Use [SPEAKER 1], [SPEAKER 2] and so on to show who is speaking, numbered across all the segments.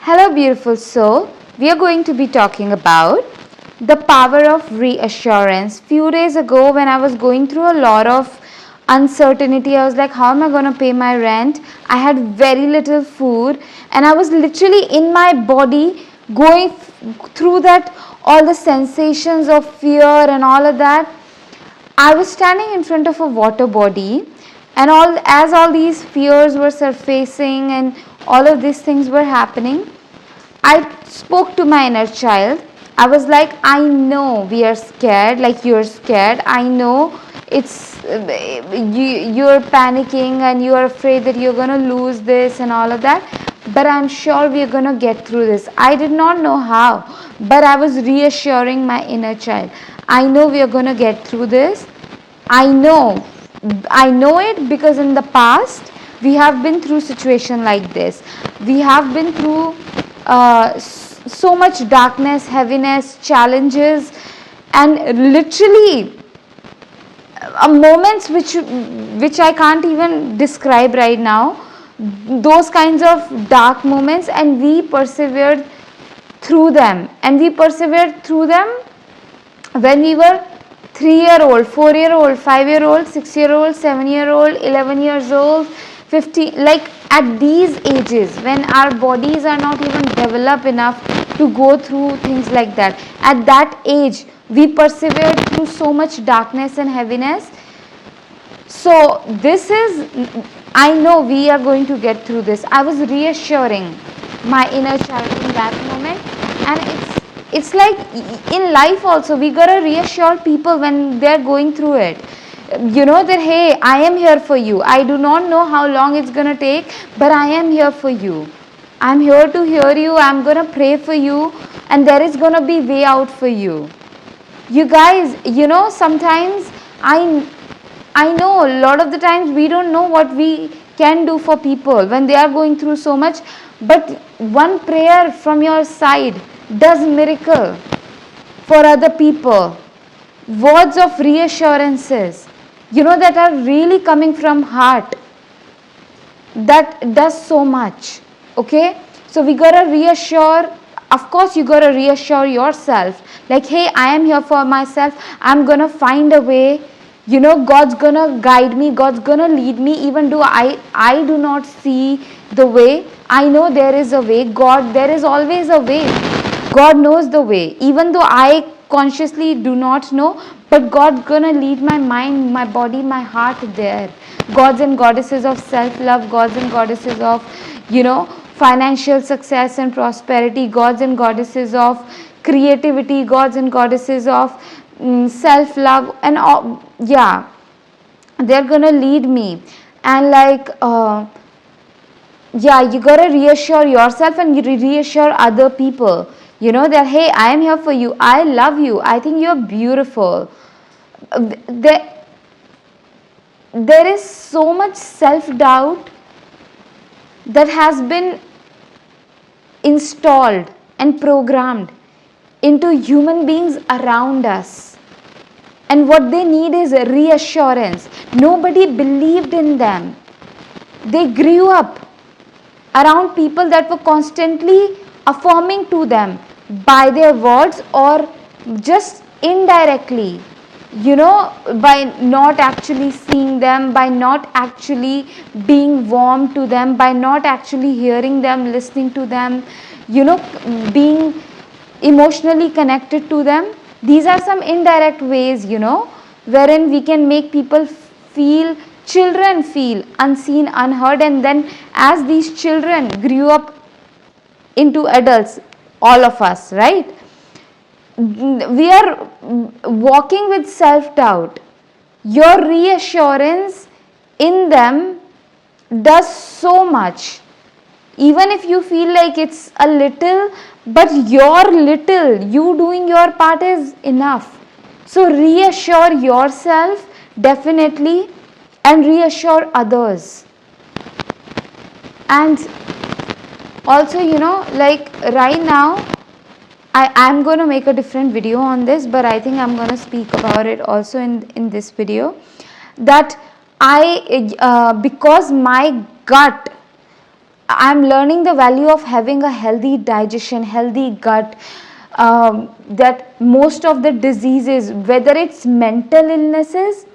[SPEAKER 1] Hello, beautiful soul. We are going to be talking about the power of reassurance. Few days ago, when I was going through a lot of uncertainty, I was like, how am I going to pay my rent? I had very little food, and I was literally in my body going through that, all the sensations of fear and all of that. I was standing in front of a water body, and all these fears were surfacing and all of these things were happening. I spoke to my inner child. I was like, I know we are scared, like you're scared. I know you're panicking and you're afraid that you're going to lose this and all of that. But I'm sure we're going to get through this. I did not know how, but I was reassuring my inner child. I know we are going to get through this. I know it because in the past we have been through situation like this. We have been through so much darkness, heaviness, challenges, and literally moments which I can't even describe right now. Those kinds of dark moments, and we persevered through them. And we persevered through them when we were 3-year-old, 4-year-old, 5-year-old, 6-year-old, 7-year-old, 11 years old, 50, like at these ages when our bodies are not even developed enough to go through things like that. At that age, we persevered through so much darkness and heaviness. So I know we are going to get through this. I was reassuring my inner child in that moment, and it's like in life also we gotta reassure people when they're going through it. That hey, I am here for you. I do not know how long it's gonna take, but I am here for you. I'm here to hear you. I'm gonna pray for you, and there is gonna be way out for you. You guys, sometimes I know a lot of the times we don't know what we can do for people when they are going through so much, but one prayer from your side does miracle for other people. Words of reassurances, that are really coming from heart, that does so much. Okay, so we gotta reassure. Of course you gotta reassure yourself, like, hey, I am here for myself. I'm gonna find a way. God's gonna guide me, God's gonna lead me, even though I do not see the way. I know there is a way. There is always a way. God knows the way, even though I consciously do not know, but God's gonna lead my mind, my body, my heart there. Gods and goddesses of self-love, gods and goddesses of, financial success and prosperity, gods and goddesses of creativity, gods and goddesses of self-love, and all, yeah, they're gonna lead me. And like, you gotta reassure yourself and you reassure other people, that hey, I am here for you, I love you, I think you're beautiful. There is so much self-doubt that has been installed and programmed into human beings around us, and what they need is a reassurance. Nobody believed in them. They grew up around people that were constantly affirming to them by their words or just indirectly, by not actually seeing them, by not actually being warm to them, by not actually hearing them, listening to them, being emotionally connected to them. These are some indirect ways, wherein we can make people children feel unseen, unheard, and then as these children grew up into adults, all of us, right? We are walking with self-doubt. Your reassurance in them does so much. Even if you feel like it's a little, but you doing your part is enough. So reassure yourself definitely, and reassure others. And also, like right now, I'm going to make a different video on this, but I think I'm going to speak about it also in this video. That because my gut, I'm learning the value of having a healthy digestion, healthy gut. That most of the diseases, whether it's mental illnesses,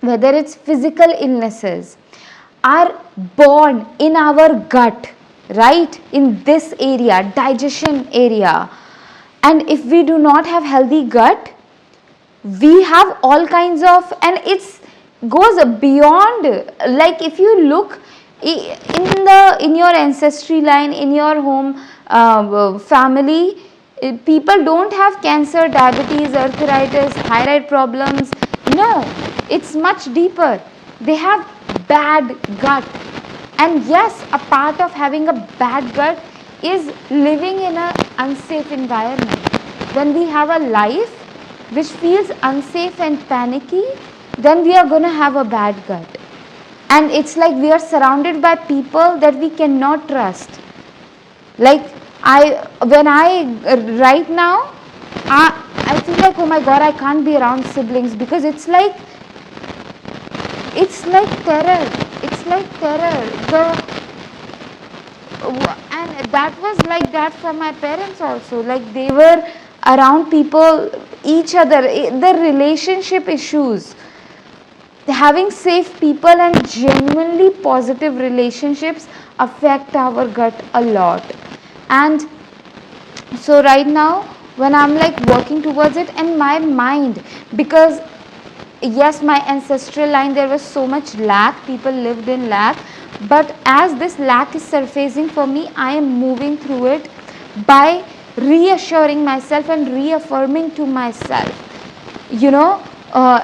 [SPEAKER 1] whether it's physical illnesses, are born in our gut, right? In this area, digestion area. And if we do not have healthy gut, we have all kinds of, and it's goes beyond, like if you look in your ancestry line, in your home family, people don't have cancer, diabetes, arthritis, thyroid problems. No, it's much deeper. They have bad gut. And yes, a part of having a bad gut is living in an unsafe environment. When we have a life which feels unsafe and panicky, then we are going to have a bad gut. And it's like we are surrounded by people that we cannot trust. Like right now, I feel like, oh my God, I can't be around siblings, because it's like terror. It's like terror. And that was like that for my parents also. Like they were around people, each other, the relationship issues. Having safe people and genuinely positive relationships affect our gut a lot. And so right now, when I'm like working towards it, and my mind, because yes, my ancestral line, there was so much lack, people lived in lack, but as this lack is surfacing for me, I am moving through it by reassuring myself and reaffirming to myself,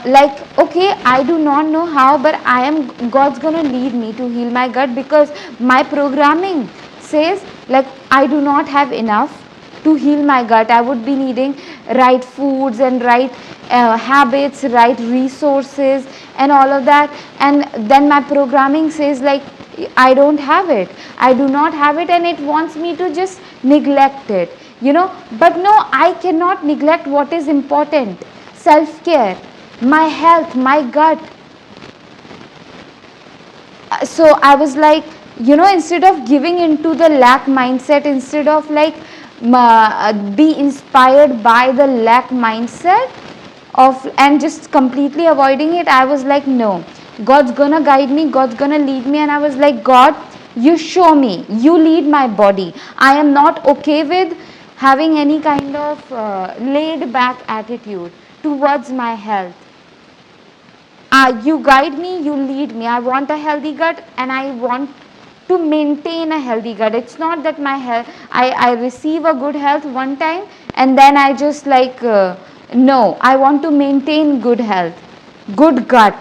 [SPEAKER 1] like, okay, I do not know how, but God's gonna lead me to heal my gut, because my programming says like I do not have enough to heal my gut. I would be needing right foods and right habits, right resources, and all of that. And then my programming says like I don't have it, I do not have it, and it wants me to just neglect it, But no, I cannot neglect what is important: self-care, my health, my gut. So I was like, instead of giving into the lack mindset, instead of like be inspired by the lack mindset of and just completely avoiding it, I was like, no, God's gonna guide me, God's gonna lead me. And I was like, God, you show me, you lead my body. I am not okay with having any kind of laid back attitude towards my health. You guide me, you lead me. I want a healthy gut, and I want to maintain a healthy gut. It's not that my health, I receive a good health one time and then I just like, no, I want to maintain good health, good gut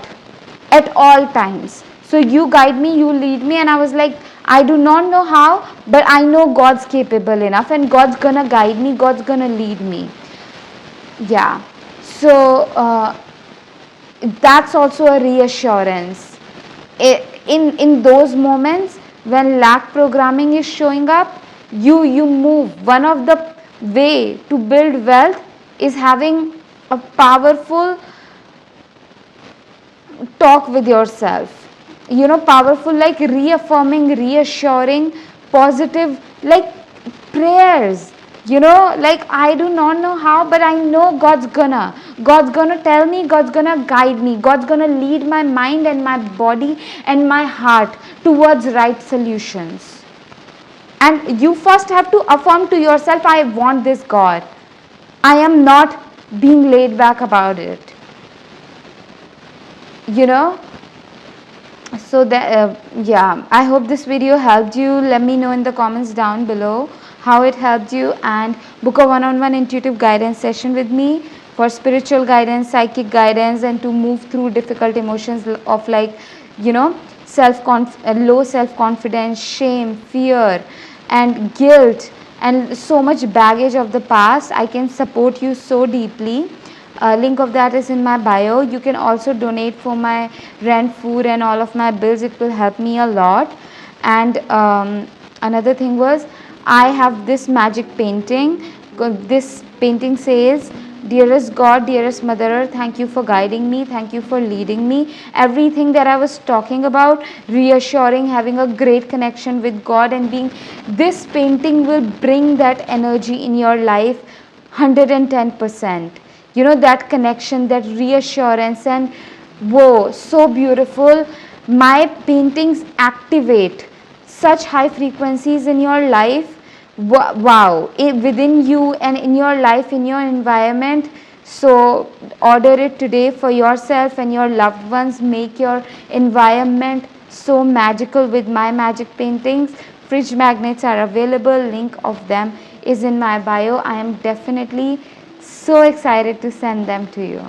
[SPEAKER 1] at all times. So you guide me, you lead me. And I was like, I do not know how, but I know God's capable enough, and God's gonna guide me, God's gonna lead me. Yeah. So that's also a reassurance. In those moments when lack programming is showing up, you move. One of the way to build wealth is having a powerful talk with yourself. Powerful, like reaffirming, reassuring, positive, like prayers. Like I do not know how, but I know God's gonna tell me, God's gonna guide me, God's gonna lead my mind and my body and my heart towards right solutions. And you first have to affirm to yourself, I want this, God. I am not being laid back about it. So that yeah, I hope this video helped you. Let me know in the comments down below how it helped you, and book a one-on-one intuitive guidance session with me for spiritual guidance, psychic guidance, and to move through difficult emotions of like low self-confidence, shame, fear, and guilt, and so much baggage of the past. I can support you so deeply. Link of that is in my bio. You can also donate for my rent, food, and all of my bills. It will help me a lot. And another thing was, I have this magic painting. This painting says, Dearest God, dearest Mother Earth, thank you for guiding me. Thank you for leading me. Everything that I was talking about, reassuring, having a great connection with God, and being, this painting will bring that energy in your life 110%. You know, that connection, that reassurance, and whoa, so beautiful. My paintings activate such high frequencies in your life. Wow, within you and in your life, in your environment. So order it today for yourself and your loved ones. Make your environment so magical with my magic paintings. Fridge magnets are available, link of them is in my bio. I am definitely so excited to send them to you.